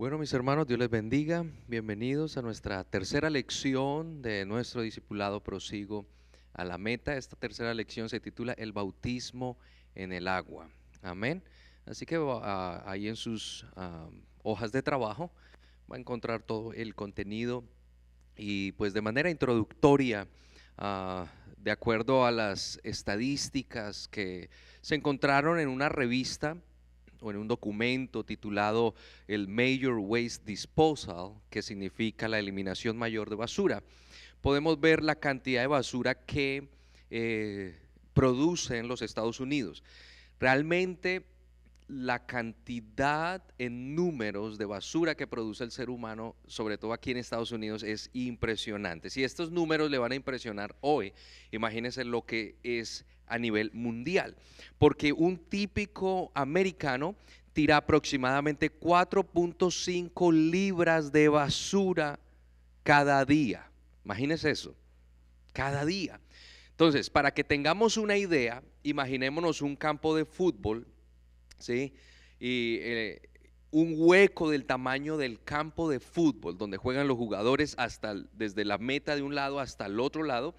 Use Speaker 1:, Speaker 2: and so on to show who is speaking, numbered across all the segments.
Speaker 1: Bueno, mis hermanos, Dios les bendiga. Bienvenidos a nuestra tercera lección de nuestro discipulado Prosigo a la Meta. Esta tercera lección se titula El bautismo en el agua. Amén. Así que ahí en sus hojas de trabajo va a encontrar todo el contenido y pues de manera introductoria, de acuerdo a las estadísticas que se encontraron en una revista o en un documento titulado el Major Waste Disposal, que significa la eliminación mayor de basura, podemos ver la cantidad de basura que produce en los Estados Unidos. Realmente la cantidad en números de basura que produce el ser humano, sobre todo aquí en Estados Unidos, es impresionante. Si estos números le van a impresionar hoy, imagínense lo que es a nivel mundial, porque un típico americano tira aproximadamente 4.5 libras de basura cada día. Imagínense eso, cada día. Entonces, para que tengamos una idea, imaginémonos un campo de fútbol, ¿sí? Y un hueco del tamaño del campo de fútbol donde juegan los jugadores desde la meta de un lado hasta el otro lado.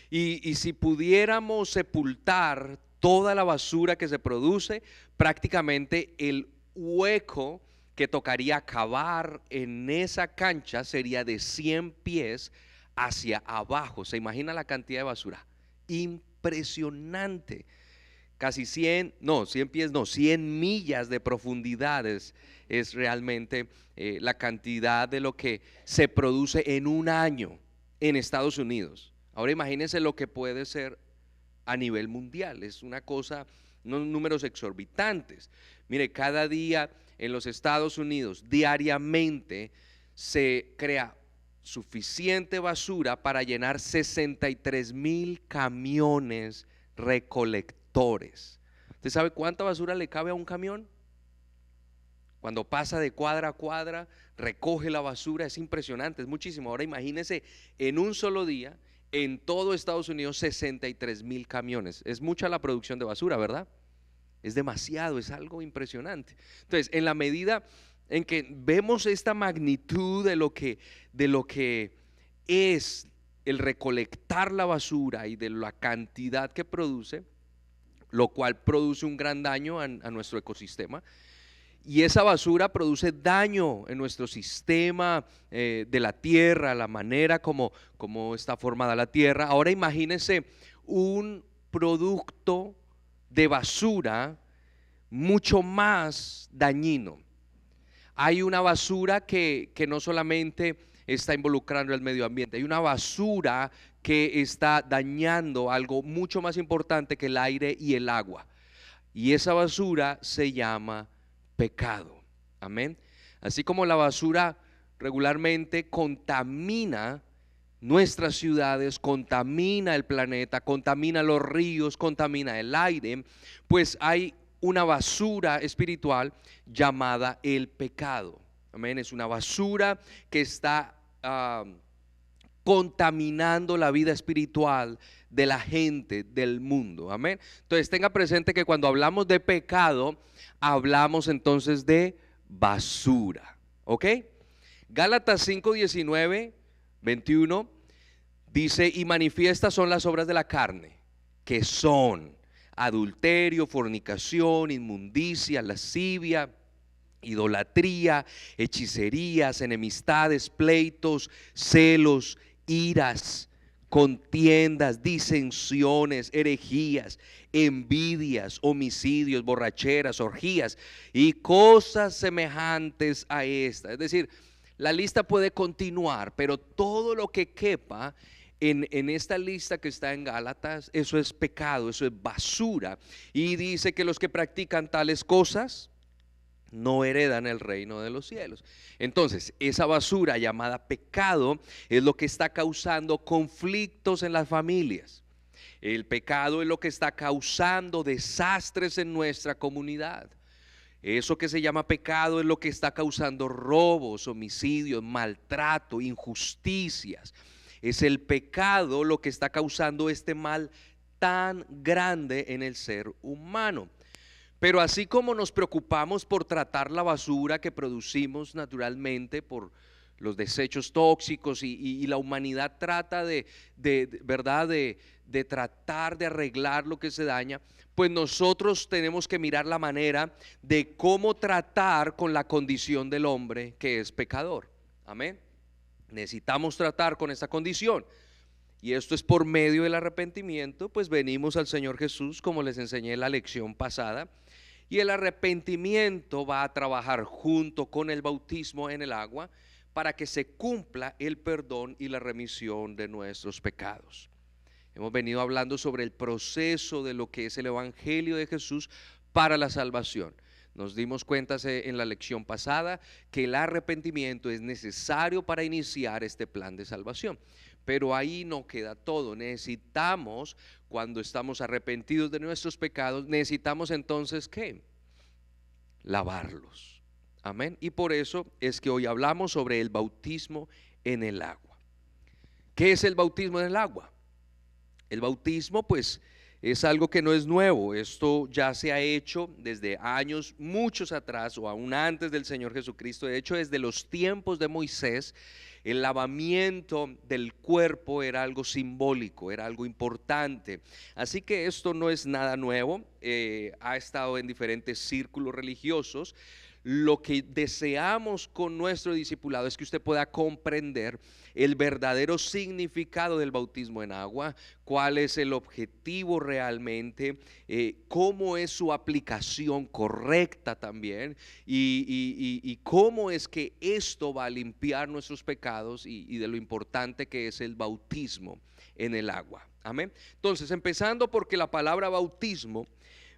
Speaker 1: Y si pudiéramos sepultar toda la basura que se produce, prácticamente el hueco que tocaría cavar en esa cancha sería de 100 pies hacia abajo. ¿Se imagina la cantidad de basura? Impresionante. Casi 100 pies, 100 millas de profundidades es realmente la cantidad de lo que se produce en un año en Estados Unidos. Ahora imagínense lo que puede ser a nivel mundial, es una cosa, unos números exorbitantes. Mire, cada día en los Estados Unidos, diariamente, se crea suficiente basura para llenar 63,000 camiones recolectores. ¿Usted sabe cuánta basura le cabe a un camión? Cuando pasa de cuadra a cuadra, recoge la basura, es impresionante, es muchísimo. Ahora imagínese en un solo día, en todo Estados Unidos, 63,000 camiones. Es mucha la producción de basura, ¿verdad? Es demasiado, es algo impresionante. Entonces, en la medida en que vemos esta magnitud de lo que es el recolectar la basura y de la cantidad que produce, lo cual produce un gran daño a nuestro ecosistema. Y esa basura produce daño en nuestro sistema de la tierra, la manera como está formada la tierra. Ahora imagínense un producto de basura mucho más dañino. Hay una basura que no solamente está involucrando el medio ambiente, hay una basura que está dañando algo mucho más importante que el aire y el agua. Y esa basura se llama pecado. Amén. Así como la basura regularmente contamina nuestras ciudades, contamina el planeta, contamina los ríos, contamina el aire, pues hay una basura espiritual llamada el pecado. Amén. Es una basura que está contaminando la vida espiritual de la gente del mundo. Amén. Entonces tenga presente que cuando hablamos de pecado, hablamos entonces de basura. ¿Ok? Gálatas 5:19, 21 dice: y manifiestas son las obras de la carne, que son adulterio, fornicación, inmundicia, lascivia, idolatría, hechicerías, enemistades, pleitos, celos, iras, contiendas, disensiones, herejías, envidias, homicidios, borracheras, orgías y cosas semejantes a esta. Es decir, la lista puede continuar, pero todo lo que quepa en esta lista que está en Gálatas, eso es pecado, eso es basura. Y dice que los que practican tales cosas no heredan el reino de los cielos. Entonces, esa basura llamada pecado es lo que está causando conflictos en las familias. El pecado es lo que está causando desastres en nuestra comunidad. Eso que se llama pecado es lo que está causando robos, homicidios, maltrato, injusticias. Es el pecado lo que está causando este mal tan grande en el ser humano. Pero así como nos preocupamos por tratar la basura que producimos naturalmente por los desechos tóxicos y la humanidad trata ¿verdad? De tratar de arreglar lo que se daña, pues nosotros tenemos que mirar la manera de cómo tratar con la condición del hombre que es pecador. Amén. Necesitamos tratar con esta condición. Y esto es por medio del arrepentimiento, pues venimos al Señor Jesús, como les enseñé en la lección pasada. Y el arrepentimiento va a trabajar junto con el bautismo en el agua para que se cumpla el perdón y la remisión de nuestros pecados. Hemos venido hablando sobre el proceso de lo que es el Evangelio de Jesús para la salvación. Nos dimos cuenta en la lección pasada que el arrepentimiento es necesario para iniciar este plan de salvación. Pero ahí no queda todo. Necesitamos, cuando estamos arrepentidos de nuestros pecados, necesitamos entonces ¿qué? Lavarlos. Amén. Y por eso es que hoy hablamos sobre el bautismo en el agua. ¿Qué es el bautismo en el agua? El bautismo pues es algo que no es nuevo. Esto ya se ha hecho desde años muchos atrás o aún antes del Señor Jesucristo. De hecho, desde los tiempos de Moisés, el lavamiento del cuerpo era algo simbólico, era algo importante. Así que esto no es nada nuevo, ha estado en diferentes círculos religiosos. Lo que deseamos con nuestro discipulado es que usted pueda comprender el verdadero significado del bautismo en agua, cuál es el objetivo realmente, cómo es su aplicación correcta también y cómo es que esto va a limpiar nuestros pecados y de lo importante que es el bautismo en el agua. Amén. Entonces, empezando porque la palabra bautismo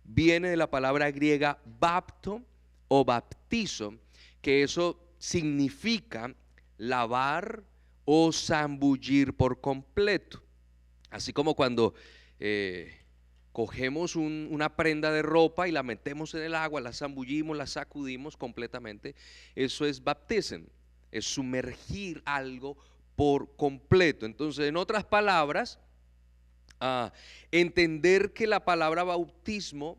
Speaker 1: viene de la palabra griega bapto o baptizo, que eso significa lavar o zambullir por completo. Así como cuando cogemos una prenda de ropa y la metemos en el agua, la zambullimos, la sacudimos completamente, eso es baptism, es sumergir algo por completo. Entonces, en otras palabras, entender que la palabra bautismo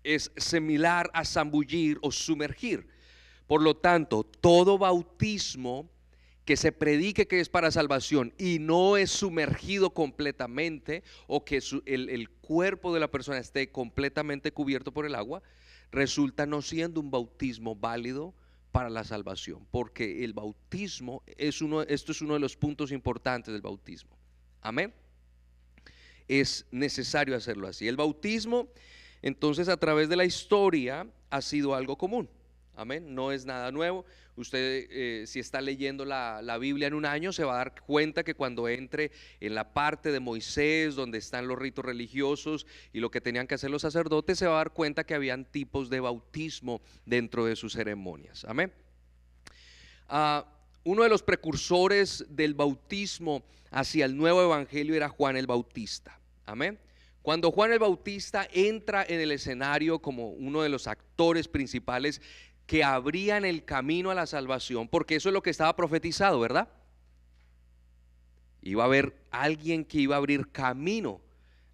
Speaker 1: es similar a zambullir o sumergir. Por lo tanto, todo bautismo que se predique que es para salvación y no es sumergido completamente, o que el cuerpo de la persona esté completamente cubierto por el agua, resulta no siendo un bautismo válido para la salvación, porque el bautismo esto es uno de los puntos importantes del bautismo. Amén. Es necesario hacerlo así. El bautismo, entonces, a través de la historia ha sido algo común. Amén, no es nada nuevo. Usted si está leyendo la Biblia en un año, se va a dar cuenta que cuando entre en la parte de Moisés, donde están los ritos religiosos y lo que tenían que hacer los sacerdotes, se va a dar cuenta que habían tipos de bautismo dentro de sus ceremonias. Amén. Uno de los precursores del bautismo hacia el nuevo evangelio era Juan el Bautista. Amén. Cuando Juan el Bautista entra en el escenario como uno de los actores principales que abrían el camino a la salvación, porque eso es lo que estaba profetizado, ¿verdad? Iba a haber alguien que iba a abrir camino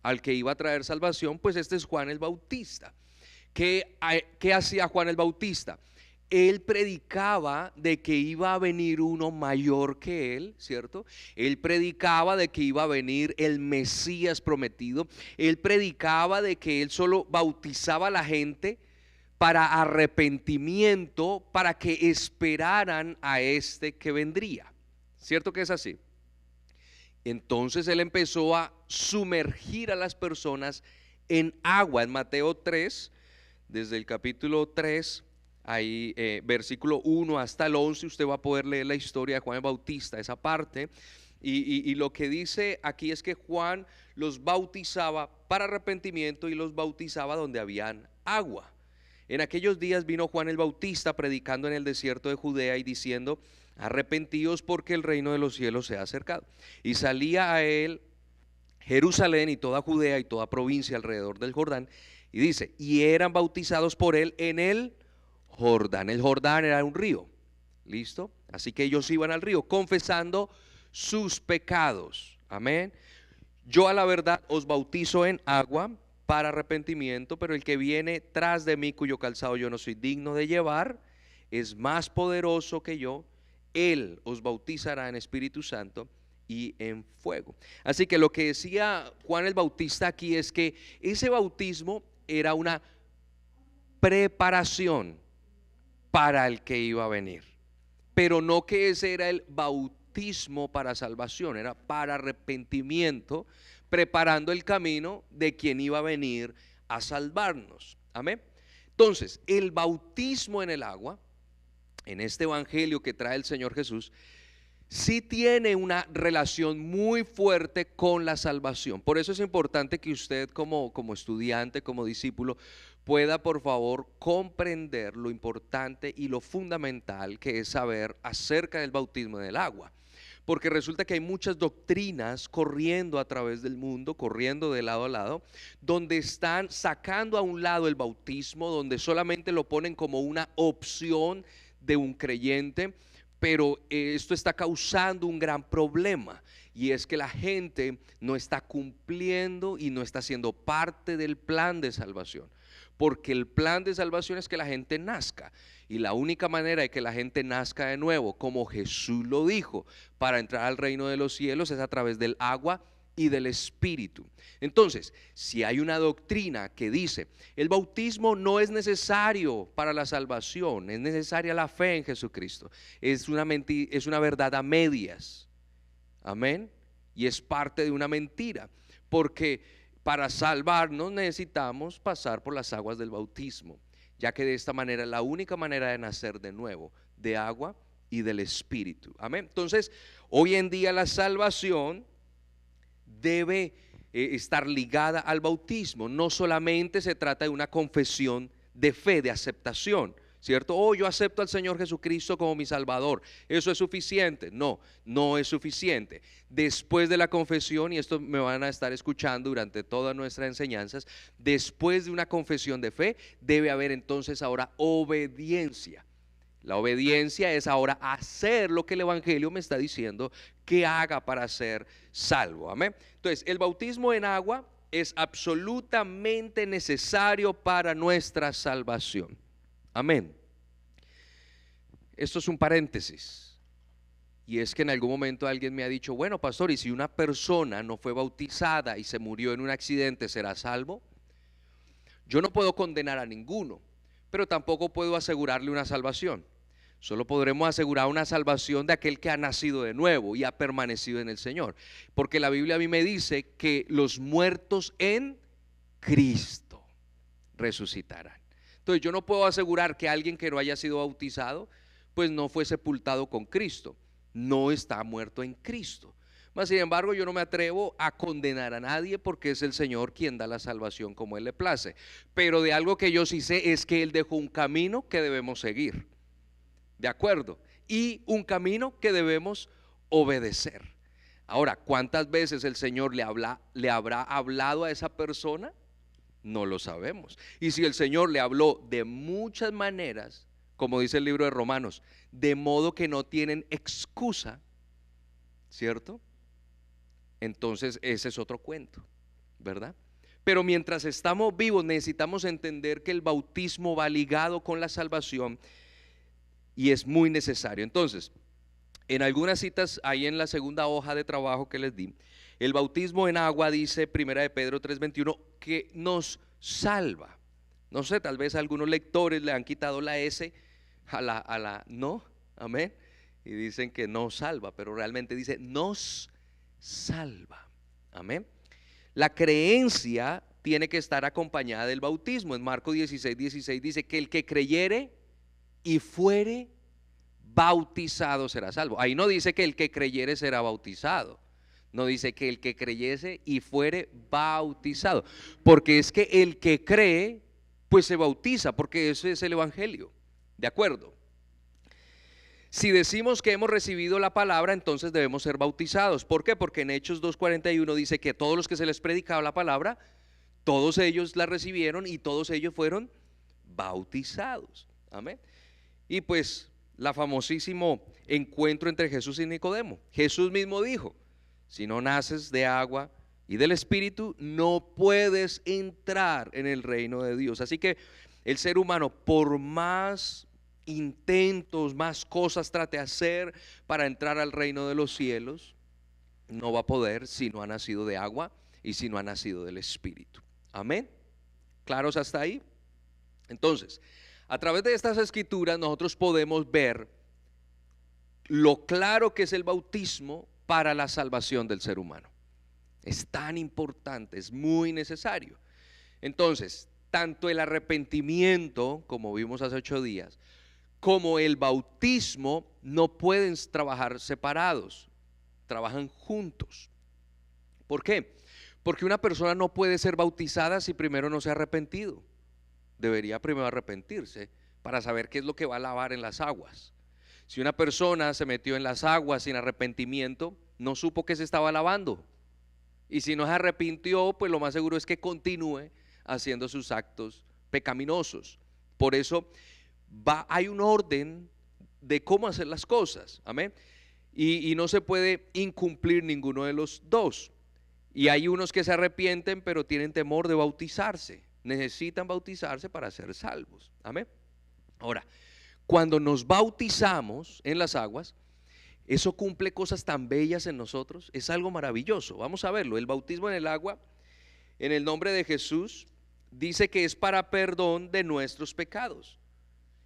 Speaker 1: al que iba a traer salvación, pues este es Juan el Bautista. ¿Qué hacía Juan el Bautista? Él predicaba de que iba a venir uno mayor que él, ¿cierto? Él predicaba de que iba a venir el Mesías prometido. Él predicaba de que él solo bautizaba a la gente para arrepentimiento, para que esperaran a este que vendría. ¿Cierto que es así? Entonces él empezó a sumergir a las personas en agua. En Mateo 3, desde el capítulo 3, ahí versículo 1 hasta el 11, usted va a poder leer la historia de Juan el Bautista, esa parte. Y lo que dice aquí es que Juan los bautizaba para arrepentimiento y los bautizaba donde habían agua. En aquellos días vino Juan el Bautista predicando en el desierto de Judea y diciendo: arrepentíos, porque el reino de los cielos se ha acercado. Y salía a él Jerusalén y toda Judea y toda provincia alrededor del Jordán. Y dice: y eran bautizados por él en el Jordán. El Jordán era un río. ¿Listo? Así que ellos iban al río confesando sus pecados. Amén. Yo a la verdad os bautizo en agua para arrepentimiento, pero el que viene tras de mí, cuyo calzado yo no soy digno de llevar, es más poderoso que yo. Él os bautizará en Espíritu Santo y en fuego. Así que lo que decía Juan el Bautista aquí es que ese bautismo era una preparación para el que iba a venir, pero no que ese era el bautismo para salvación, era para arrepentimiento, preparando el camino de quien iba a venir a salvarnos. Amén. Entonces, el bautismo en el agua, en este evangelio que trae el Señor Jesús, sí tiene una relación muy fuerte con la salvación. Por eso es importante que usted como estudiante, como discípulo, pueda por favor comprender lo importante y lo fundamental que es saber acerca del bautismo en el agua. Porque resulta que hay muchas doctrinas corriendo a través del mundo, corriendo de lado a lado, donde están sacando a un lado el bautismo, donde solamente lo ponen como una opción de un creyente. Pero esto está causando un gran problema, y es que la gente no está cumpliendo y no está siendo parte del plan de salvación. Porque el plan de salvación es que la gente nazca, y la única manera de que la gente nazca de nuevo, como Jesús lo dijo, para entrar al reino de los cielos, es a través del agua y del Espíritu. Entonces, si hay una doctrina que dice el bautismo no es necesario para la salvación, es necesaria la fe en Jesucristo, es una mentira, es una verdad a medias. Amén. Y es parte de una mentira, porque para salvarnos necesitamos pasar por las aguas del bautismo, ya que de esta manera es la única manera de nacer de nuevo, de agua y del Espíritu. Amén. Entonces, hoy en día la salvación debe estar ligada al bautismo. No solamente se trata de una confesión de fe, de aceptación, ¿cierto? Oh, yo acepto al Señor Jesucristo como mi Salvador, ¿eso es suficiente? No, no es suficiente. Después de la confesión, y esto me van a estar escuchando durante todas nuestras enseñanzas, después de una confesión de fe debe haber entonces ahora obediencia. La obediencia es ahora hacer lo que el Evangelio me está diciendo que haga para ser salvo. Amén. Entonces, el bautismo en agua es absolutamente necesario para nuestra salvación. Amén. Esto es un paréntesis. Y es que en algún momento alguien me ha dicho, bueno, pastor, ¿y si una persona no fue bautizada y se murió en un accidente, será salvo? Yo no puedo condenar a ninguno, pero tampoco puedo asegurarle una salvación. Solo podremos asegurar una salvación de aquel que ha nacido de nuevo y ha permanecido en el Señor. Porque la Biblia a mí me dice que los muertos en Cristo resucitarán. Entonces yo no puedo asegurar que alguien que no haya sido bautizado, pues no fue sepultado con Cristo. No está muerto en Cristo. Mas sin embargo yo no me atrevo a condenar a nadie, porque es el Señor quien da la salvación como Él le place. Pero de algo que yo sí sé es que Él dejó un camino que debemos seguir. ¿De acuerdo? Y un camino que debemos obedecer. Ahora, ¿cuántas veces el Señor le habrá hablado a esa persona? No lo sabemos. Y si el Señor le habló de muchas maneras, como dice el libro de Romanos, de modo que no tienen excusa, ¿cierto? Entonces ese es otro cuento, ¿verdad? Pero mientras estamos vivos necesitamos entender que el bautismo va ligado con la salvación y es muy necesario. Entonces, en algunas citas ahí en la segunda hoja de trabajo que les di, el bautismo en agua dice primera de Pedro 3:21 que nos salva. No sé, tal vez algunos lectores le han quitado la S a la no, amén, y dicen que no salva, pero realmente dice nos salva, amén. La creencia tiene que estar acompañada del bautismo. En Marcos 16:16 dice que el que creyere y fuere bautizado será salvo. Ahí no dice que el que creyere será bautizado, no dice que el que creyese y fuere bautizado, porque es que el que cree pues se bautiza, porque eso es el Evangelio. ¿De acuerdo? Si decimos que hemos recibido la palabra, entonces debemos ser bautizados. ¿Por qué? Porque en Hechos 2:41 dice que todos los que se les predicaba la palabra, todos ellos la recibieron y todos ellos fueron bautizados. Amén. Y pues la famosísimo encuentro entre Jesús y Nicodemo. Jesús mismo dijo, si no naces de agua y del Espíritu, no puedes entrar en el reino de Dios. Así que el ser humano, por más intentos, más cosas trate de hacer para entrar al reino de los cielos, no va a poder si no ha nacido de agua y si no ha nacido del Espíritu. Amén. ¿Claros hasta ahí? Entonces, a través de estas escrituras nosotros podemos ver lo claro que es el bautismo para la salvación del ser humano. Es tan importante, es muy necesario. Entonces, tanto el arrepentimiento, como vimos hace 8 días, como el bautismo no pueden trabajar separados, trabajan juntos. ¿Por qué? Porque una persona no puede ser bautizada si primero no se ha arrepentido. Debería primero arrepentirse para saber qué es lo que va a lavar en las aguas. Si una persona se metió en las aguas sin arrepentimiento, no supo que se estaba lavando. Y si no se arrepintió, pues lo más seguro es que continúe haciendo sus actos pecaminosos. Por eso hay un orden de cómo hacer las cosas. Amén. Y no se puede incumplir ninguno de los dos. Y hay unos que se arrepienten, pero tienen temor de bautizarse. Necesitan bautizarse para ser salvos. Amén. Ahora, cuando nos bautizamos en las aguas, eso cumple cosas tan bellas en nosotros. Es algo maravilloso. Vamos a verlo. El bautismo en el agua, en el nombre de Jesús, dice que es para perdón de nuestros pecados.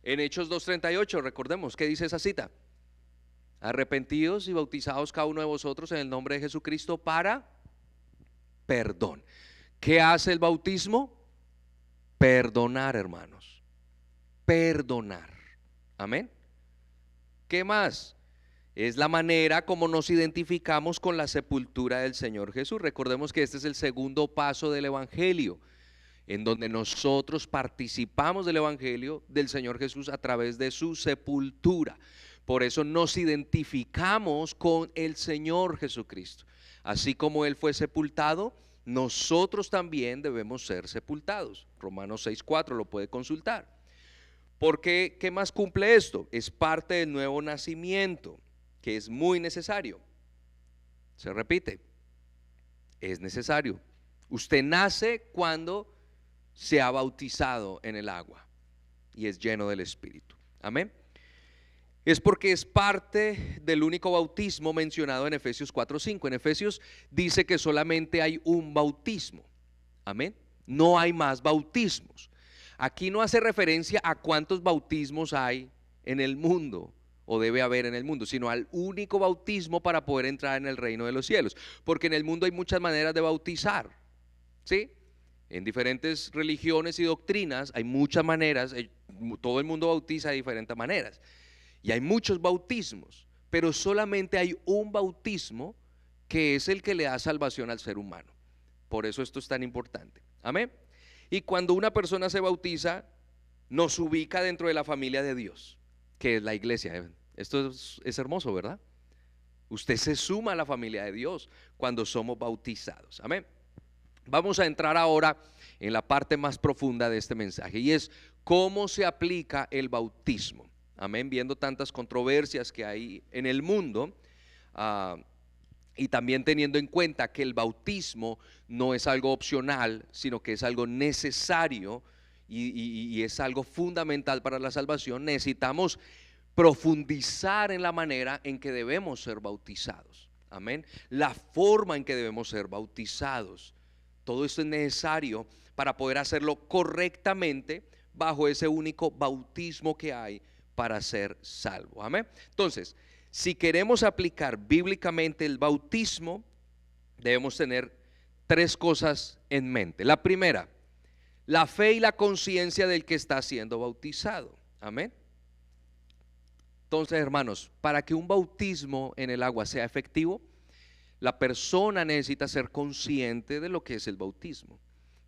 Speaker 1: En Hechos 2:38, recordemos, ¿qué dice esa cita? Arrepentidos y bautizados cada uno de vosotros en el nombre de Jesucristo para perdón. ¿Qué hace el bautismo? Perdonar, hermanos. Perdonar. Amén. ¿Qué más? Es la manera como nos identificamos con la sepultura del Señor Jesús. Recordemos que este es el segundo paso del Evangelio, en donde nosotros participamos del Evangelio del Señor Jesús a través de su sepultura. Por eso nos identificamos con el Señor Jesucristo. Así como Él fue sepultado, nosotros también debemos ser sepultados. Romanos 6:4 lo puede consultar. ¿Por qué? ¿Qué más cumple esto? Es parte del nuevo nacimiento, que es muy necesario. Se repite, es necesario. Usted nace cuando se ha bautizado en el agua y es lleno del Espíritu. Amén. Es porque es parte del único bautismo mencionado en Efesios 4:5. En Efesios dice que solamente hay un bautismo. Amén. No hay más bautismos. Aquí no hace referencia a cuántos bautismos hay en el mundo o debe haber en el mundo, sino al único bautismo para poder entrar en el reino de los cielos. Porque en el mundo hay muchas maneras de bautizar, ¿sí? En diferentes religiones y doctrinas hay muchas maneras, todo el mundo bautiza de diferentes maneras. Y hay muchos bautismos, pero solamente hay un bautismo que es el que le da salvación al ser humano. Por eso esto es tan importante. Amén. Y cuando una persona se bautiza, nos ubica dentro de la familia de Dios, que es la iglesia. Esto es hermoso, ¿verdad? Usted se suma a la familia de Dios cuando somos bautizados. Amén. Vamos a entrar ahora en la parte más profunda de este mensaje, y es cómo se aplica el bautismo. Amén. Viendo tantas controversias que hay en el mundo, y también teniendo en cuenta que el bautismo no es algo opcional, sino que es algo necesario y es algo fundamental para la salvación, necesitamos profundizar en la manera en que debemos ser bautizados. Amén. La forma en que debemos ser bautizados. Todo esto es necesario para poder hacerlo correctamente bajo ese único bautismo que hay para ser salvo. Amén. Entonces, si queremos aplicar bíblicamente el bautismo, debemos tener 3 cosas en mente. La primera, la fe y la conciencia del que está siendo bautizado. Amén. Entonces, hermanos, para que un bautismo en el agua sea efectivo, la persona necesita ser consciente de lo que es el bautismo,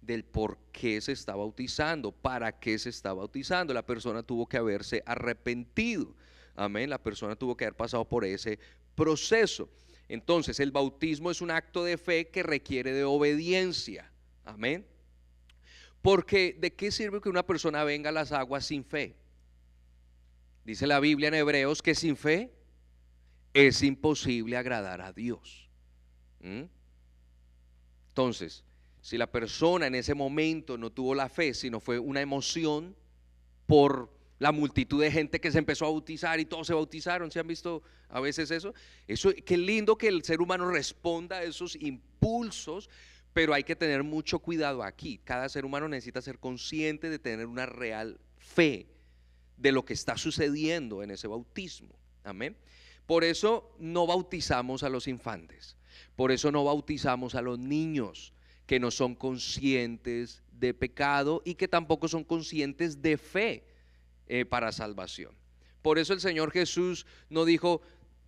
Speaker 1: del por qué se está bautizando, para qué se está bautizando. La persona tuvo que haberse arrepentido. Amén. La persona tuvo que haber pasado por ese proceso. Entonces, el bautismo es un acto de fe que requiere de obediencia. Amén. Porque ¿de qué sirve que una persona venga a las aguas sin fe? Dice la Biblia en Hebreos que sin fe es imposible agradar a Dios. Entonces, si la persona en ese momento no tuvo la fe, sino fue una emoción por la multitud de gente que se empezó a bautizar y todos se bautizaron, ¿se han visto a veces eso? Eso, qué lindo que el ser humano responda a esos impulsos, pero hay que tener mucho cuidado aquí. Cada ser humano necesita ser consciente de tener una real fe de lo que está sucediendo en ese bautismo. Amén. Por eso no bautizamos a los infantes, por eso no bautizamos a los niños que no son conscientes de pecado y que tampoco son conscientes de fe para salvación. Por eso el Señor Jesús no dijo: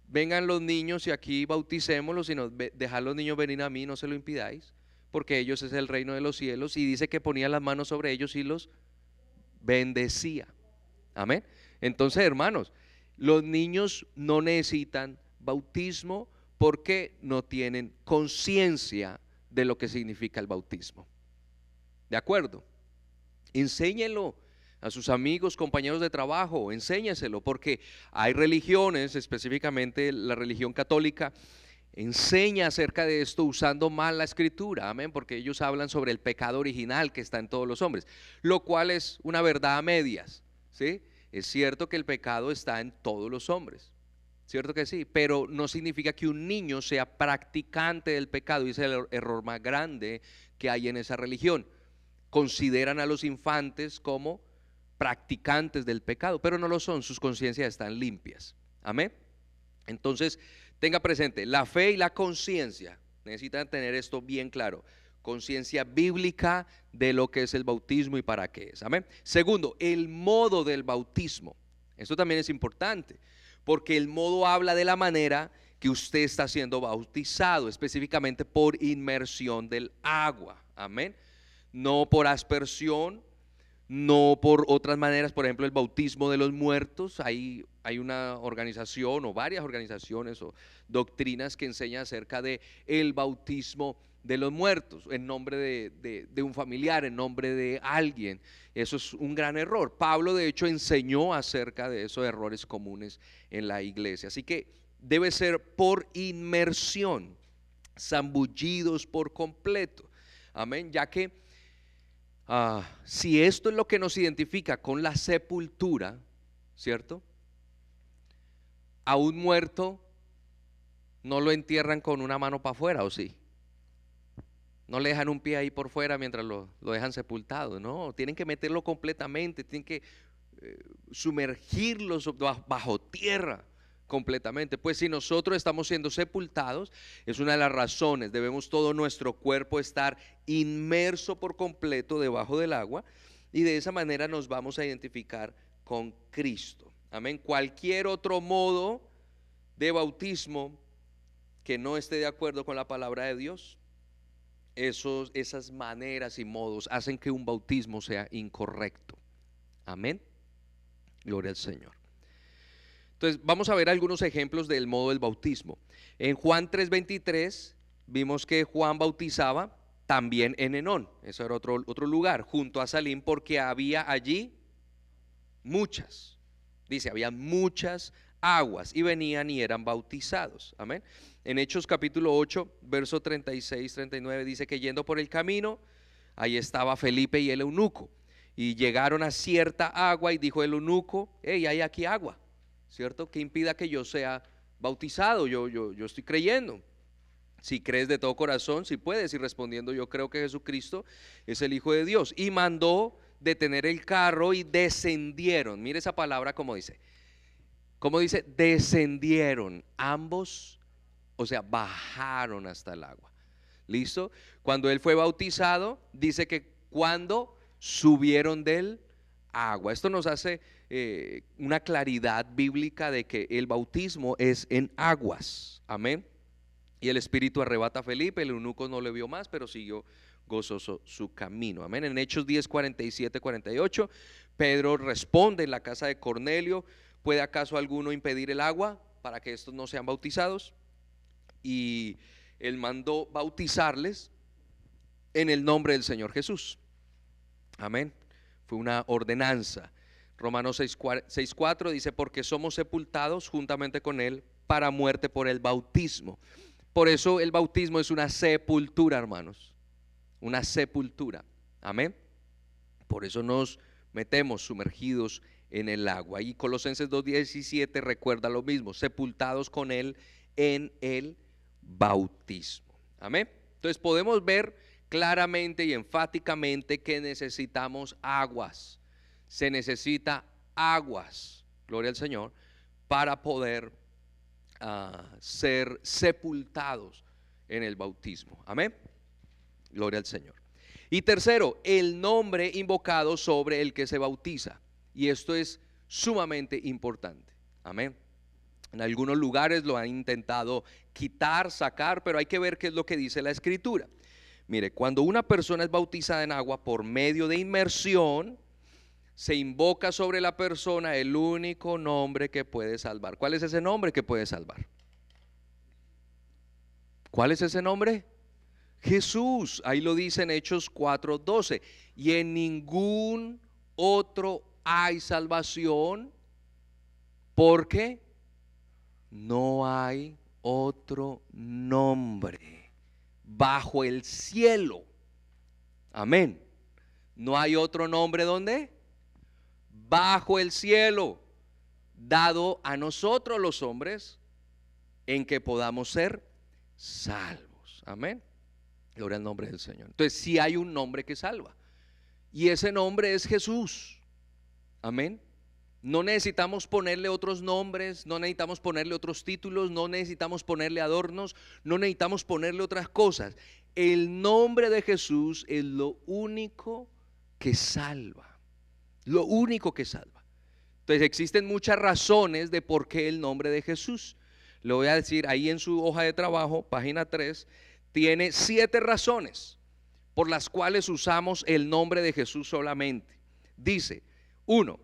Speaker 1: vengan los niños y aquí bauticémoslos, sino dejad los niños venir a mí, no se lo impidáis, porque ellos es el reino de los cielos. Y dice que ponía las manos sobre ellos y los bendecía. Amén. Entonces, hermanos, los niños no necesitan bautismo porque no tienen conciencia de lo que significa el bautismo. ¿De acuerdo? Enséñelo a sus amigos, compañeros de trabajo, enséñaselo, porque hay religiones, específicamente la religión católica, enseña acerca de esto usando mal la escritura, amén, porque ellos hablan sobre el pecado original que está en todos los hombres, lo cual es una verdad a medias, ¿sí? Es cierto que el pecado está en todos los hombres, cierto que sí, pero no significa que un niño sea practicante del pecado, y ese es el error más grande que hay en esa religión. Consideran a los infantes como practicantes del pecado, pero no lo son, sus conciencias están limpias, amén. Entonces, tenga presente, la fe y la conciencia necesitan tener esto bien claro, conciencia bíblica de lo que es el bautismo y para qué es, amén. Segundo, el modo del bautismo, esto también es importante, porque el modo habla de la manera que usted está siendo bautizado, específicamente por inmersión del agua, amén, no por aspersión, no por otras maneras. Por ejemplo, el bautismo de los muertos, hay una organización o varias organizaciones o doctrinas que enseñan acerca de el bautismo de los muertos en nombre de un familiar, en nombre de alguien. Eso es un gran error. Pablo de hecho enseñó acerca de esos errores comunes en la iglesia. Así que debe ser por inmersión, zambullidos por completo, amén, ya que si esto es lo que nos identifica con la sepultura, ¿cierto? A un muerto no lo entierran con una mano para afuera, ¿o sí? No le dejan un pie ahí por fuera mientras lo dejan sepultado, no, tienen que meterlo completamente, tienen que sumergirlo bajo tierra completamente. Pues si nosotros estamos siendo sepultados, es una de las razones, debemos todo nuestro cuerpo estar inmerso por completo debajo del agua, y de esa manera nos vamos a identificar con Cristo, amén. Cualquier otro modo de bautismo que no esté de acuerdo con la palabra de Dios, esas maneras y modos hacen que un bautismo sea incorrecto, amén, gloria al Señor. Entonces vamos a ver algunos ejemplos del modo del bautismo. En Juan 3:23 vimos que Juan bautizaba también en Enón, ese era otro lugar, junto a Salim, porque había allí muchas, dice, había muchas aguas y venían y eran bautizados, amén. En Hechos capítulo 8, verso 36-39 dice que yendo por el camino, ahí estaba Felipe y el eunuco, y llegaron a cierta agua y dijo el eunuco: hey, hay aquí agua, ¿cierto? Que impida que yo sea bautizado, yo estoy creyendo. Si crees de todo corazón, si puedes. Y respondiendo: yo creo que Jesucristo es el Hijo de Dios. Y mandó detener el carro y descendieron. Mire esa palabra como dice. ¿Cómo dice? Descendieron ambos, o sea, bajaron hasta el agua. ¿Listo? Cuando él fue bautizado, dice que cuando subieron del agua. Esto nos hace una claridad bíblica de que el bautismo es en aguas, amén. Y el Espíritu arrebata a Felipe, el eunuco no le vio más, pero siguió gozoso su camino, amén. En Hechos 10, 47, 48, Pedro responde en la casa de Cornelio: ¿puede acaso alguno impedir el agua para que estos no sean bautizados? Y él mandó bautizarles en el nombre del Señor Jesús, amén. Fue una ordenanza. Romanos 6:4 dice: porque somos sepultados juntamente con él para muerte por el bautismo. Por eso el bautismo es una sepultura, hermanos. una sepultura. Amén. Por eso nos metemos sumergidos en el agua. Y Colosenses 2:17 recuerda lo mismo, sepultados con Él en el bautismo. Amén. Entonces podemos ver claramente y enfáticamente que necesitamos aguas. Se necesita aguas, gloria al Señor, para poder ser sepultados en el bautismo. Amén. Gloria al Señor. Y tercero, el nombre invocado sobre el que se bautiza. Y esto es sumamente importante. Amén. En algunos lugares lo han intentado quitar, sacar, pero hay que ver qué es lo que dice la Escritura. Mire, cuando una persona es bautizada en agua por medio de inmersión, se invoca sobre la persona el único nombre que puede salvar. ¿Cuál es ese nombre que puede salvar? ¿Cuál es ese nombre? Jesús. Ahí lo dice en Hechos 4:12. Y en ningún otro hay salvación, porque no hay otro nombre bajo el cielo. Amén. No hay otro nombre, ¿dónde? Bajo el cielo, dado a nosotros los hombres, en que podamos ser salvos. Amén. Gloria al nombre del Señor. Entonces sí hay un nombre que salva, y ese nombre es Jesús. Amén. No necesitamos ponerle otros nombres, no necesitamos ponerle otros títulos, no necesitamos ponerle adornos, no necesitamos ponerle otras cosas. El nombre de Jesús es lo único que salva, lo único que salva. Entonces existen muchas razones de por qué el nombre de Jesús. Lo voy a decir ahí en su hoja de trabajo, página 3, tiene 7 razones por las cuales usamos el nombre de Jesús solamente. Dice, 1,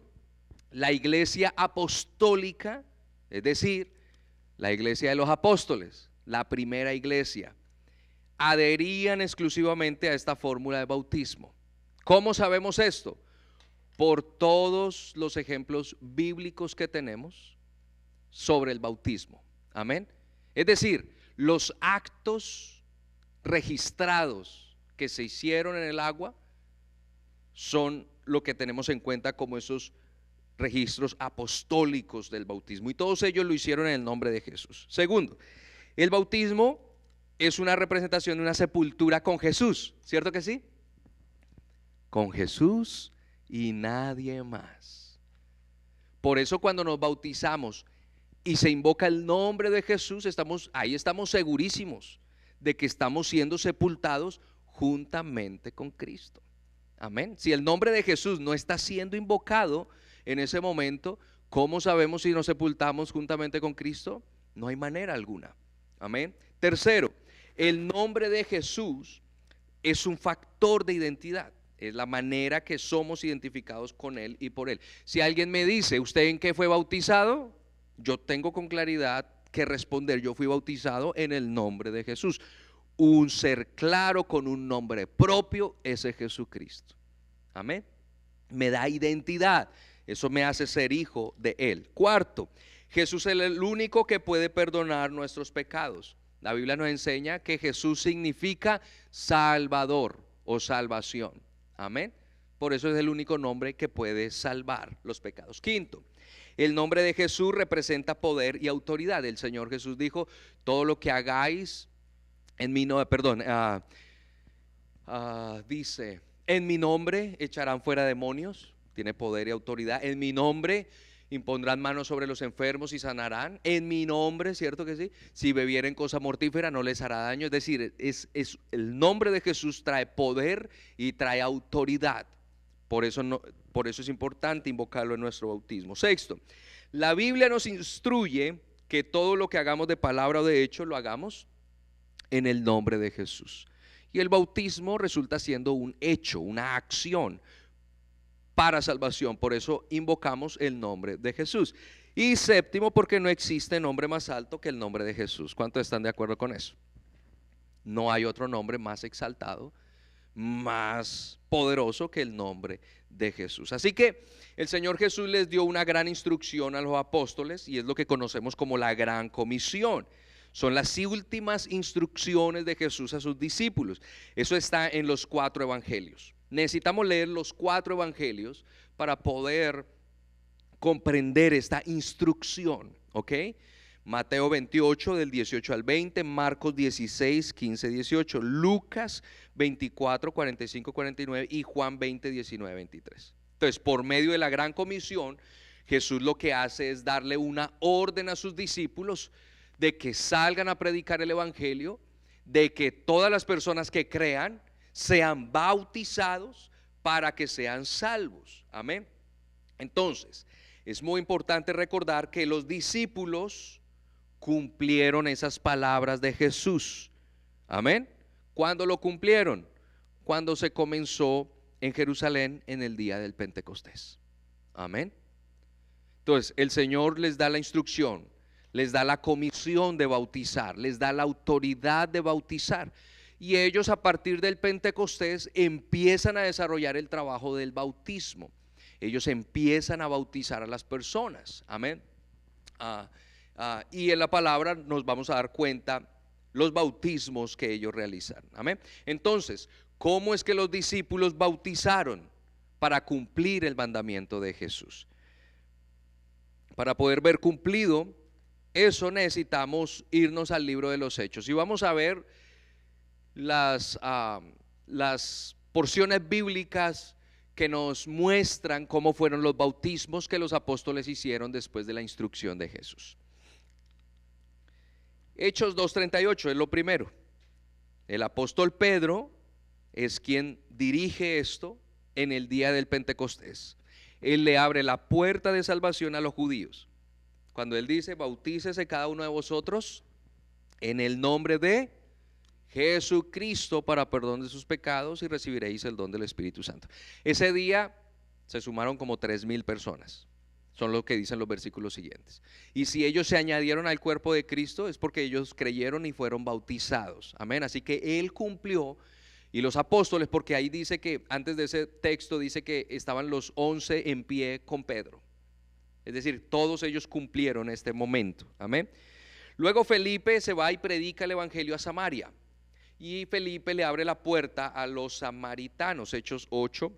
Speaker 1: la iglesia apostólica, es decir, la iglesia de los apóstoles, la primera iglesia, adherían exclusivamente a esta fórmula de bautismo. ¿Cómo sabemos esto? Por todos los ejemplos bíblicos que tenemos sobre el bautismo. Amén. Es decir, los actos registrados que se hicieron en el agua son lo que tenemos en cuenta como esos registros apostólicos del bautismo, y todos ellos lo hicieron en el nombre de Jesús. Segundo, el bautismo es una representación de una sepultura con Jesús, ¿cierto que sí? Con Jesús y nadie más. Por eso cuando nos bautizamos y se invoca el nombre de Jesús, ahí estamos segurísimos de que estamos siendo sepultados juntamente con Cristo. Amén. Si el nombre de Jesús no está siendo invocado en ese momento, ¿cómo sabemos si nos sepultamos juntamente con Cristo? No hay manera alguna. Amén. Tercero, el nombre de Jesús es un factor de identidad. Es la manera que somos identificados con Él y por Él. Si alguien me dice, ¿usted en qué fue bautizado? Yo tengo con claridad que responder, yo fui bautizado en el nombre de Jesús. Un ser claro con un nombre propio, ese es Jesucristo. Amén. Me da identidad. Eso me hace ser hijo de Él. Cuarto, Jesús es el único que puede perdonar nuestros pecados. La Biblia nos enseña que Jesús significa Salvador o salvación. Amén. Por eso es el único nombre que puede salvar los pecados. Quinto, el nombre de Jesús representa poder y autoridad. El Señor Jesús dijo, todo lo que hagáis en mi nombre, dice, en mi nombre echarán fuera demonios. Tiene poder y autoridad. En mi nombre impondrán manos sobre los enfermos y sanarán. En mi nombre, ¿cierto que sí? Si bebieren cosa mortífera no les hará daño. Es decir, el nombre de Jesús trae poder y trae autoridad. Por eso es importante invocarlo en nuestro bautismo. Sexto, la Biblia nos instruye que todo lo que hagamos de palabra o de hecho lo hagamos en el nombre de Jesús. Y el bautismo resulta siendo un hecho, una acción para salvación. Por eso invocamos el nombre de Jesús. Y séptimo, porque no existe nombre más alto que el nombre de Jesús. ¿Cuántos están de acuerdo con eso? No hay otro nombre más exaltado, más poderoso que el nombre de Jesús. Así que el Señor Jesús les dio una gran instrucción a los apóstoles, y es lo que conocemos como la gran comisión. Son las últimas instrucciones de Jesús a sus discípulos. Eso está en los 4 evangelios. Necesitamos leer los 4 evangelios para poder comprender esta instrucción, ¿ok? Mateo 28 del 18 al 20, Marcos 16, 15, 18, Lucas 24, 45, 49 y Juan 20, 19, 23. Entonces, por medio de la gran comisión, Jesús lo que hace es darle una orden a sus discípulos de que salgan a predicar el evangelio, de que todas las personas que crean sean bautizados para que sean salvos. Amén. Entonces, es muy importante recordar que los discípulos cumplieron esas palabras de Jesús. Amén. ¿Cuándo lo cumplieron? Cuando se comenzó en Jerusalén en el día del Pentecostés. Amén. Entonces, el Señor les da la instrucción, les da la comisión de bautizar, les da la autoridad de bautizar. Y ellos a partir del Pentecostés empiezan a desarrollar el trabajo del bautismo. Ellos empiezan a bautizar a las personas. Amén. Y en la palabra nos vamos a dar cuenta los bautismos que ellos realizan. Amén. Entonces, ¿cómo es que los discípulos bautizaron? Para cumplir el mandamiento de Jesús. Para poder ver cumplido eso, necesitamos irnos al libro de los Hechos y vamos a ver las porciones bíblicas que nos muestran cómo fueron los bautismos que los apóstoles hicieron después de la instrucción de Jesús. Hechos 2:38 es lo primero. El apóstol Pedro es quien dirige esto en el día del Pentecostés. Él le abre la puerta de salvación a los judíos. Cuando él dice, bautícese cada uno de vosotros en el nombre de Jesucristo para perdón de sus pecados y recibiréis el don del Espíritu Santo. Ese día se sumaron como 3,000 personas. Son lo que dicen los versículos siguientes. Y si ellos se añadieron al cuerpo de Cristo es porque ellos creyeron y fueron bautizados. Amén. Así que él cumplió. Y los apóstoles, porque ahí dice que antes de ese texto dice que estaban los 11 en pie con Pedro. Es decir, todos ellos cumplieron este momento. Amén. Luego Felipe se va y predica el evangelio a Samaria. Y Felipe le abre la puerta a los samaritanos. Hechos 8,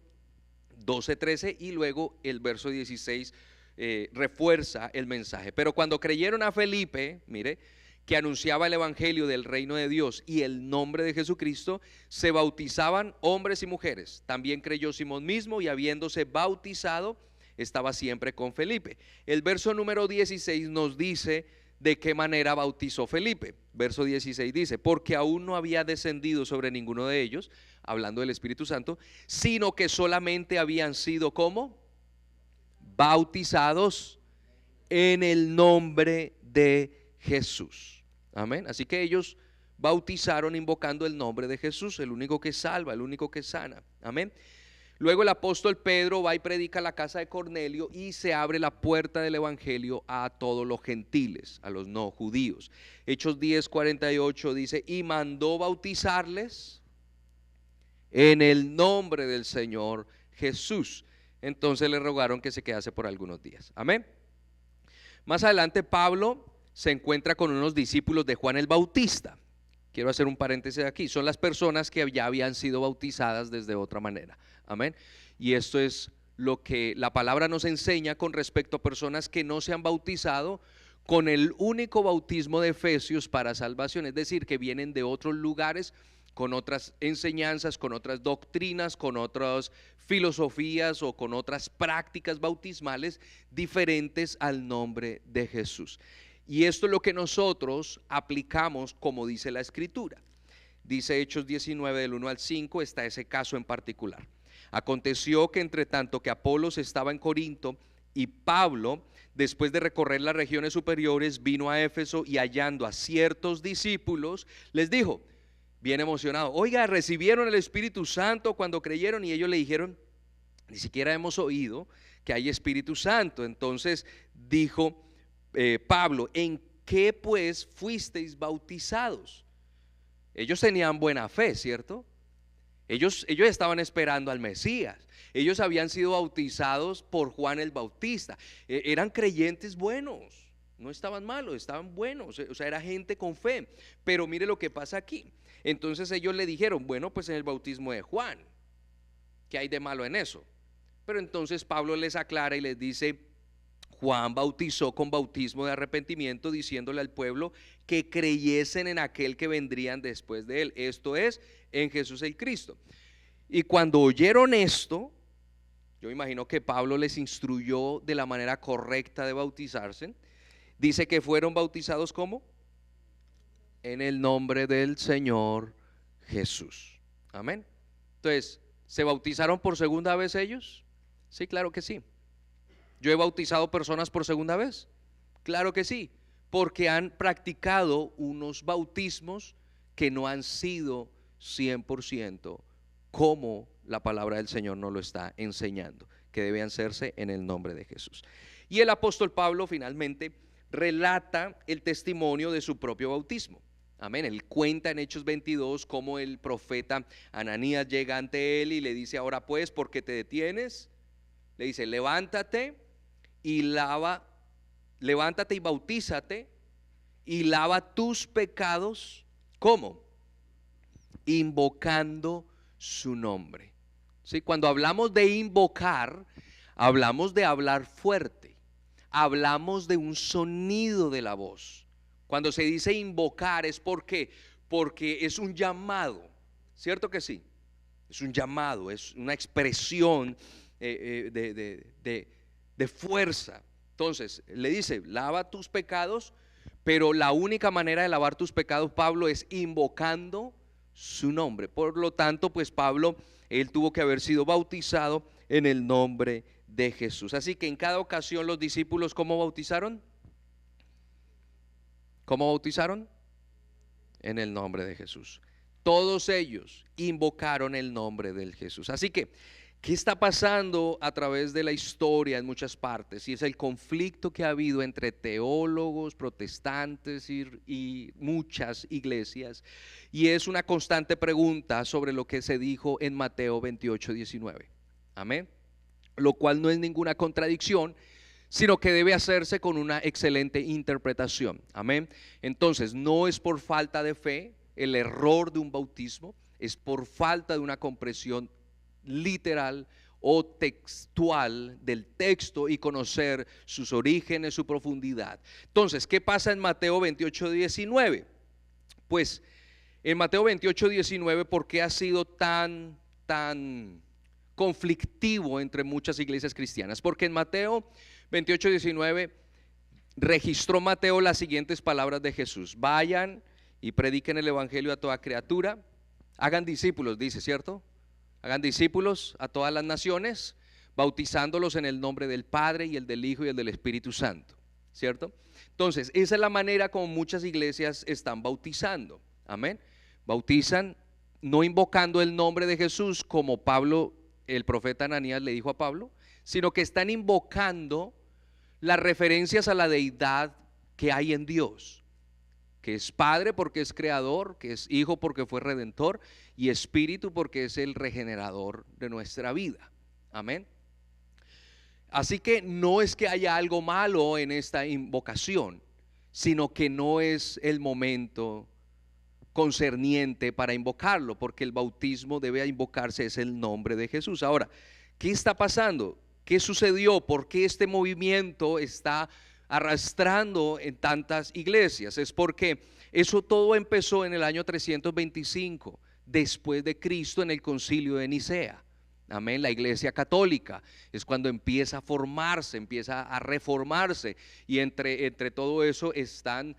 Speaker 1: 12, 13 y luego el verso 16 refuerza el mensaje. Pero cuando creyeron a Felipe, mire, que anunciaba el evangelio del reino de Dios y el nombre de Jesucristo, se bautizaban hombres y mujeres. También creyó Simón mismo y habiéndose bautizado estaba siempre con Felipe. El verso número 16 nos dice de qué manera bautizó Felipe. Verso 16 dice, porque aún no había descendido sobre ninguno de ellos, hablando del Espíritu Santo, sino que solamente habían sido ¿cómo? Bautizados en el nombre de Jesús. Amén. Así que ellos bautizaron invocando el nombre de Jesús, el único que salva, el único que sana. Amén. Luego el apóstol Pedro va y predica a la casa de Cornelio y se abre la puerta del evangelio a todos los gentiles, a los no judíos. Hechos 10:48 dice, y mandó bautizarles en el nombre del Señor Jesús. Entonces le rogaron que se quedase por algunos días. Amén. Más adelante Pablo se encuentra con unos discípulos de Juan el Bautista. Quiero hacer un paréntesis aquí. Son las personas que ya habían sido bautizadas desde otra manera. Amén. Y esto es lo que la palabra nos enseña con respecto a personas que no se han bautizado con el único bautismo de Efesios para salvación. Es decir, que vienen de otros lugares con otras enseñanzas, con otras doctrinas, con otras filosofías o con otras prácticas bautismales diferentes al nombre de Jesús. Y esto es lo que nosotros aplicamos como dice la Escritura. Dice Hechos 19 del 1 al 5, está ese caso en particular. Aconteció que entre tanto que Apolos estaba en Corinto y Pablo, después de recorrer las regiones superiores, vino a Éfeso y hallando a ciertos discípulos, les dijo, bien emocionado, oiga, recibieron el Espíritu Santo cuando creyeron, y ellos le dijeron, ni siquiera hemos oído que hay Espíritu Santo. Entonces dijo Pablo, ¿en qué pues fuisteis bautizados? Ellos tenían buena fe, ¿cierto? Ellos estaban esperando al Mesías. Ellos habían sido bautizados por Juan el Bautista. Eran creyentes buenos. No estaban malos, estaban buenos, o sea, era gente con fe. Pero mire lo que pasa aquí. Entonces ellos le dijeron, bueno, pues en el bautismo de Juan, ¿qué hay de malo en eso? Pero entonces Pablo les aclara y les dice, Juan bautizó con bautismo de arrepentimiento, diciéndole al pueblo que creyesen en aquel que vendrían después de él, esto es, en Jesús el Cristo. Y cuando oyeron esto, yo imagino que Pablo les instruyó de la manera correcta de bautizarse. Dice que fueron bautizados ¿cómo? En el nombre del Señor Jesús. Amén. Entonces, ¿se bautizaron por segunda vez ellos? Sí, claro que sí. ¿Yo he bautizado personas por segunda vez? Claro que sí, porque han practicado unos bautismos que no han sido 100% como la palabra del Señor nos lo está enseñando, que deben hacerse en el nombre de Jesús. Y el apóstol Pablo finalmente relata el testimonio de su propio bautismo. Amén. Él cuenta en Hechos 22 cómo el profeta Ananías llega ante él y le dice, ahora pues, ¿por qué te detienes? Le dice, levántate y bautízate y lava tus pecados. ¿Cómo? Invocando su nombre. ¿Sí? Cuando hablamos de invocar, hablamos de hablar fuerte, hablamos de un sonido de la voz. Cuando se dice invocar es porque es un llamado, ¿cierto que sí? Es un llamado, es una expresión de fuerza. Entonces le dice, lava tus pecados, pero la única manera de lavar tus pecados, Pablo, es invocando su nombre. Por lo tanto, pues Pablo, él tuvo que haber sido bautizado en el nombre de Jesús. Así que en cada ocasión los discípulos, ¿cómo bautizaron? ¿Cómo bautizaron? En el nombre de Jesús. Todos ellos invocaron el nombre del Jesús. Así que, ¿qué está pasando a través de la historia en muchas partes? Y es el conflicto que ha habido entre teólogos, protestantes y muchas iglesias. Y es una constante pregunta sobre lo que se dijo en Mateo 28:19. Amén. Lo cual no es ninguna contradicción, sino que debe hacerse con una excelente interpretación. Amén. Entonces, no es por falta de fe el error de un bautismo, es por falta de una comprensión literal o textual del texto y conocer sus orígenes, su profundidad. Entonces, ¿qué pasa en Mateo 28:19? Pues en Mateo 28:19, ¿por qué ha sido tan conflictivo entre muchas iglesias cristianas? Porque en Mateo 28:19 registró Mateo las siguientes palabras de Jesús: vayan y prediquen el evangelio a toda criatura, hagan discípulos, dice, ¿cierto? Hagan discípulos a todas las naciones, bautizándolos en el nombre del Padre y el del Hijo y el del Espíritu Santo, ¿cierto? Entonces, esa es la manera como muchas iglesias están bautizando. Amén. Bautizan no invocando el nombre de Jesús como Pablo, el profeta Ananías le dijo a Pablo, sino que están invocando las referencias a la deidad que hay en Dios, que es Padre porque es creador, que es Hijo porque fue redentor y Espíritu porque es el regenerador de nuestra vida. Amén. Así que no es que haya algo malo en esta invocación, sino que no es el momento concerniente para invocarlo, porque el bautismo debe invocarse es el nombre de Jesús. Ahora, ¿qué está pasando? ¿Qué sucedió? ¿Por qué este movimiento está arrastrando en tantas iglesias? Es porque eso todo empezó en el año 325 después de Cristo, en el concilio de Nicea. Amén. La iglesia católica es cuando empieza a formarse, empieza a reformarse, y entre todo eso están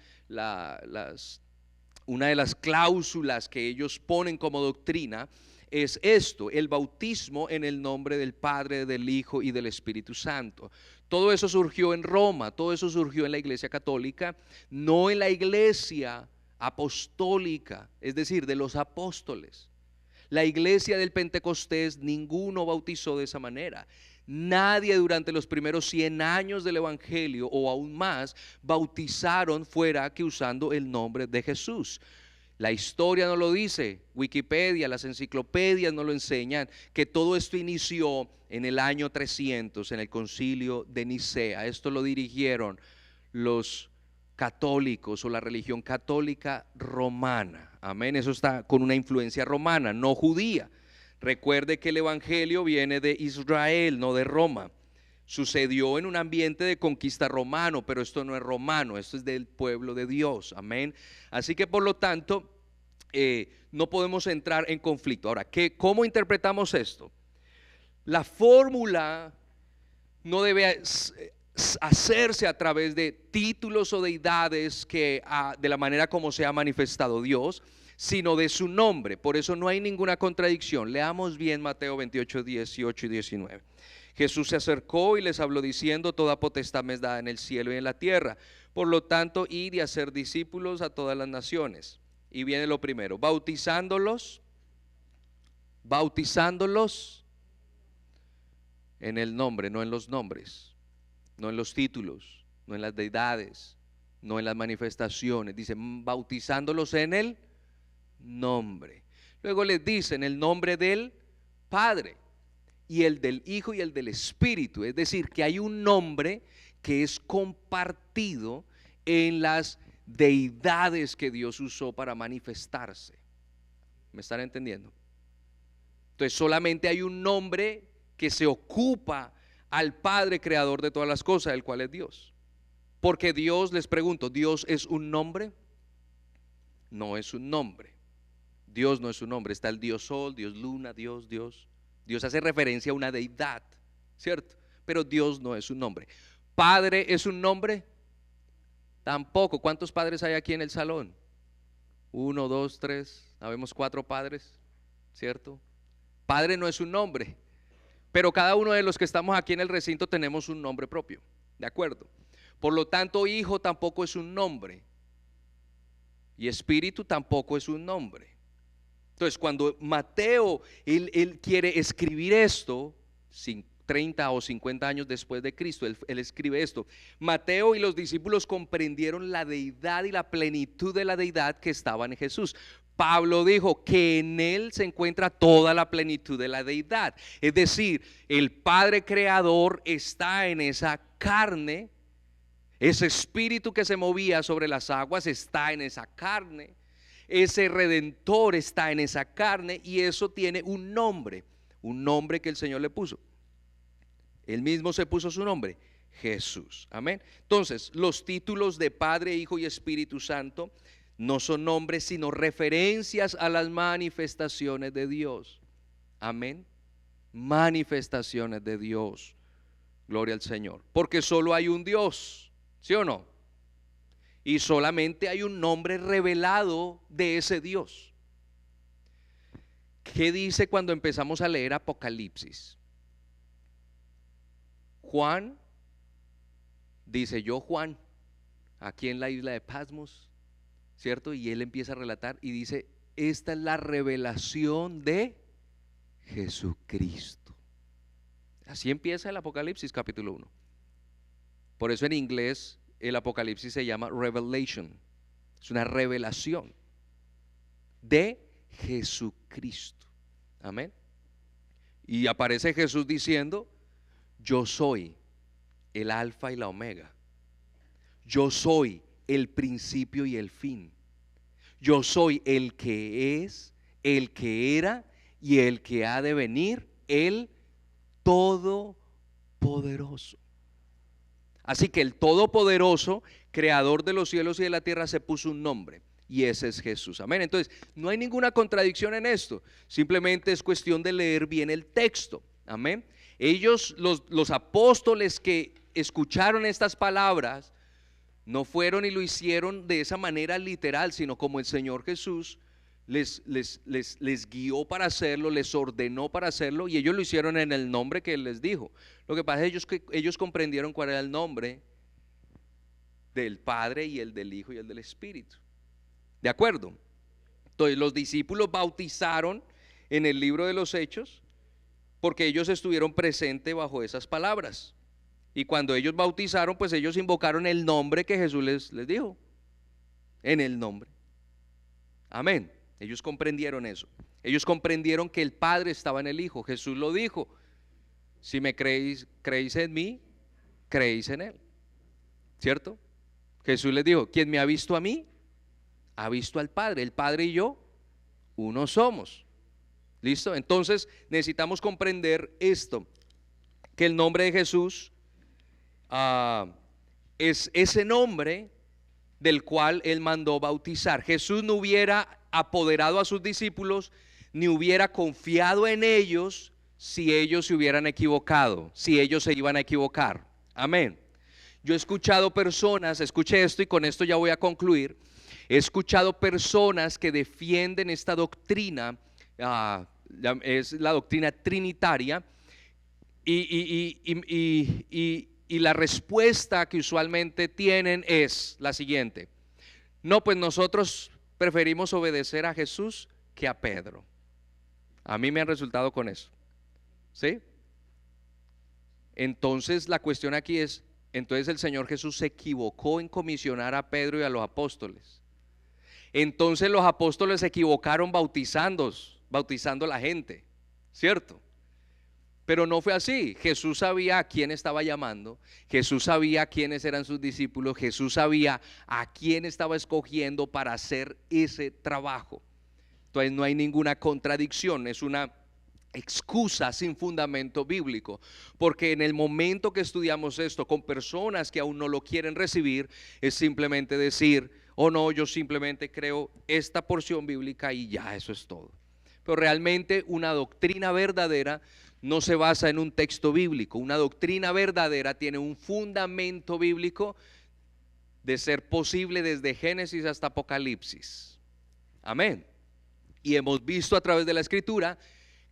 Speaker 1: una de las cláusulas que ellos ponen como doctrina es esto: el bautismo en el nombre del Padre, del Hijo y del Espíritu Santo. Todo eso surgió en Roma, todo eso surgió en la iglesia católica, no en la iglesia apostólica, es decir, de los apóstoles. La iglesia del Pentecostés, ninguno bautizó de esa manera. Nadie durante los primeros 100 años del evangelio o aún más bautizaron fuera que usando el nombre de Jesús. La historia no lo dice, Wikipedia, las enciclopedias no lo enseñan, que todo esto inició en el año 300 en el concilio de Nicea. Esto lo dirigieron los católicos o la religión católica romana. Amén, eso está con una influencia romana, no judía. Recuerde que el evangelio viene de Israel, no de Roma. Sucedió en un ambiente de conquista romano, pero esto no es romano, esto es del pueblo de Dios. Amén. Así que por lo tanto, no podemos entrar en conflicto. Ahora, ¿cómo interpretamos esto? La fórmula no debe hacerse a través de títulos o deidades de la manera como se ha manifestado Dios, sino de su nombre. Por eso no hay ninguna contradicción. Leamos bien Mateo 28, 18 y 19. Jesús se acercó y les habló diciendo: toda potestad me es dada en el cielo y en la tierra. Por lo tanto, id y hacer discípulos a todas las naciones. Y viene lo primero: bautizándolos en el nombre, no en los nombres, no en los títulos, no en las deidades, no en las manifestaciones. Dice bautizándolos en el nombre. Luego les dice en el nombre del Padre, y el del Hijo y el del Espíritu. Es decir, que hay un nombre que es compartido en las deidades que Dios usó para manifestarse. ¿Me están entendiendo? Entonces solamente hay un nombre que se ocupa al Padre creador de todas las cosas, el cual es Dios. Porque Dios, les pregunto, ¿Dios es un nombre? No es un nombre. Dios no es un nombre. Está el Dios Sol, Dios Luna, Dios. Dios hace referencia a una deidad, ¿cierto? Pero Dios no es un nombre. ¿Padre es un nombre? Tampoco. ¿Cuántos padres hay aquí en el salón? 1, 2, 3. Habemos 4 padres, ¿cierto? Padre no es un nombre, pero cada uno de los que estamos aquí en el recinto tenemos un nombre propio, ¿de acuerdo? Por lo tanto, Hijo tampoco es un nombre, y Espíritu tampoco es un nombre. Entonces cuando Mateo, él quiere escribir esto, 30 o 50 años después de Cristo, él escribe esto. Mateo y los discípulos comprendieron la deidad y la plenitud de la deidad que estaba en Jesús. Pablo dijo que en él se encuentra toda la plenitud de la deidad. Es decir, el Padre Creador está en esa carne, ese espíritu que se movía sobre las aguas está en esa carne. Ese Redentor está en esa carne y eso tiene un nombre que el Señor le puso. Él mismo se puso su nombre, Jesús. Amén. Entonces, los títulos de Padre, Hijo y Espíritu Santo no son nombres, sino referencias a las manifestaciones de Dios. Amén. Manifestaciones de Dios. Gloria al Señor. Porque solo hay un Dios, ¿sí o no? Y solamente hay un nombre revelado de ese Dios. ¿Qué dice cuando empezamos a leer Apocalipsis? Juan dice: yo Juan, aquí en la isla de Patmos, ¿cierto? Y él empieza a relatar y dice: esta es la revelación de Jesucristo. Así empieza el Apocalipsis capítulo 1. Por eso en inglés el Apocalipsis se llama Revelation. Es una revelación de Jesucristo. Amén. Y aparece Jesús diciendo: yo soy el alfa y la omega. Yo soy el principio y el fin. Yo soy el que es, el que era y el que ha de venir, el Todopoderoso. Así que el Todopoderoso, creador de los cielos y de la tierra, se puso un nombre y ese es Jesús. Amén. Entonces no hay ninguna contradicción en esto, simplemente es cuestión de leer bien el texto. Amén. Ellos, los apóstoles que escucharon estas palabras, no fueron y lo hicieron de esa manera literal, sino como el Señor Jesús les guió para hacerlo, les ordenó para hacerlo, y ellos lo hicieron en el nombre que Él les dijo. Lo que pasa es que ellos comprendieron cuál era el nombre del Padre y el del Hijo y el del Espíritu. ¿De acuerdo? Entonces los discípulos bautizaron en el libro de los Hechos porque ellos estuvieron presentes bajo esas palabras. Y cuando ellos bautizaron, pues ellos invocaron el nombre que Jesús les dijo. En el nombre. Amén. Ellos comprendieron eso. Ellos comprendieron que el Padre estaba en el Hijo. Jesús lo dijo: si me creéis en mí, creéis en Él. ¿Cierto? Jesús les dijo, quien me ha visto a mí, ha visto al Padre. El Padre y yo, uno somos. ¿Listo? Entonces necesitamos comprender esto, que el nombre de Jesús es ese nombre del cual Él mandó bautizar. Jesús no hubiera apoderado a sus discípulos, ni hubiera confiado en ellos si ellos se hubieran equivocado, si ellos se iban a equivocar. Amén. Yo he escuchado personas, escuche esto y con esto ya voy a concluir. He escuchado personas que defienden esta doctrina, es la doctrina trinitaria, y la respuesta que usualmente tienen es la siguiente: no, pues nosotros preferimos obedecer a Jesús que a Pedro. A mí me han resultado con eso, ¿sí? Entonces la cuestión aquí es, entonces el Señor Jesús se equivocó en comisionar a Pedro y a los apóstoles. Entonces los apóstoles se equivocaron bautizando a la gente, ¿cierto? Pero no fue así. Jesús sabía a quién estaba llamando, Jesús sabía quiénes eran sus discípulos, Jesús sabía a quién estaba escogiendo para hacer ese trabajo. Entonces no hay ninguna contradicción, es una excusa sin fundamento bíblico, porque en el momento que estudiamos esto con personas que aún no lo quieren recibir, es simplemente decir, oh no, yo simplemente creo esta porción bíblica y ya, eso es todo. Pero realmente una doctrina verdadera no se basa en un texto bíblico. Una doctrina verdadera tiene un fundamento bíblico, de ser posible desde Génesis hasta Apocalipsis. Amén. Y hemos visto a través de la Escritura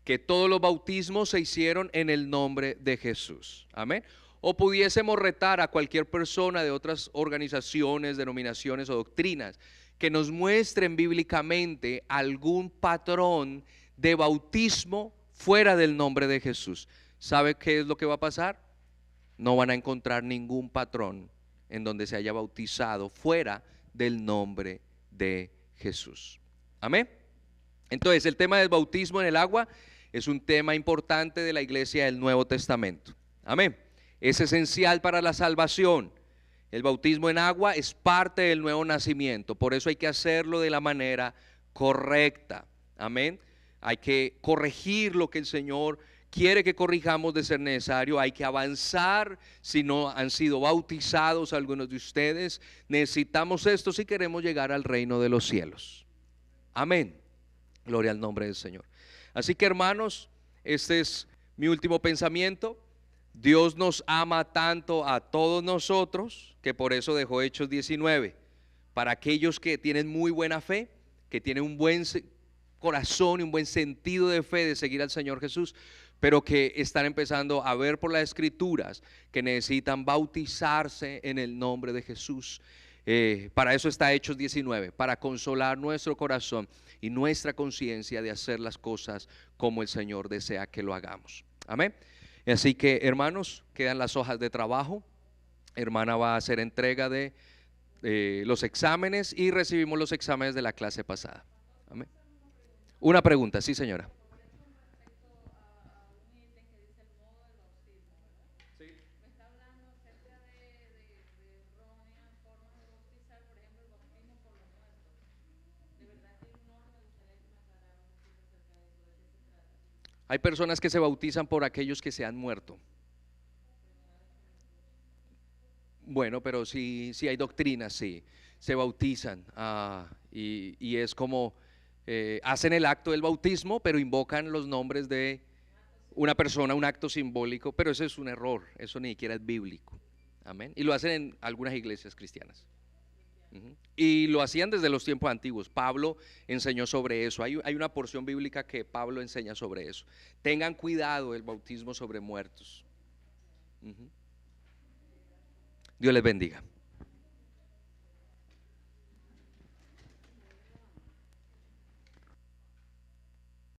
Speaker 1: que todos los bautismos se hicieron en el nombre de Jesús. Amén. O pudiésemos retar a cualquier persona de otras organizaciones, denominaciones o doctrinas que nos muestren bíblicamente algún patrón de bautismo fuera del nombre de Jesús. ¿Sabe qué es lo que va a pasar? No van a encontrar ningún patrón en donde se haya bautizado fuera del nombre de Jesús. Amén. Entonces el tema del bautismo en el agua es un tema importante de la iglesia del Nuevo Testamento. Amén. Es esencial para la salvación. El bautismo en agua es parte del nuevo nacimiento, por eso hay que hacerlo de la manera correcta. Amén. Hay que corregir lo que el Señor quiere que corrijamos de ser necesario. Hay que avanzar. Si no han sido bautizados algunos de ustedes, necesitamos esto si queremos llegar al reino de los cielos. Amén. Gloria al nombre del Señor. Así que, hermanos, este es mi último pensamiento. Dios nos ama tanto a todos nosotros que por eso dejó Hechos 19. Para aquellos que tienen muy buena fe, que tienen un buen corazón y un buen sentido de fe de seguir al Señor Jesús, pero que están empezando a ver por las Escrituras que necesitan bautizarse en el nombre de Jesús. Para eso está Hechos 19, para consolar nuestro corazón y nuestra conciencia de hacer las cosas como el Señor desea que lo hagamos. Amén. Así que, hermanos, quedan las hojas de trabajo. Hermana va a hacer entrega de los exámenes y recibimos los exámenes de la clase pasada. Amén. Una pregunta, sí, señora. Hay personas que se bautizan por aquellos que se han muerto. Bueno, pero sí hay doctrinas, sí, se bautizan y es como hacen el acto del bautismo, pero invocan los nombres de una persona, un acto simbólico, pero eso es un error, eso ni siquiera es bíblico. Amén. Y lo hacen en algunas iglesias cristianas. Y lo hacían desde los tiempos antiguos. Pablo enseñó sobre eso. Hay una porción bíblica que Pablo enseña sobre eso. Tengan cuidado el bautismo sobre muertos. Dios les bendiga.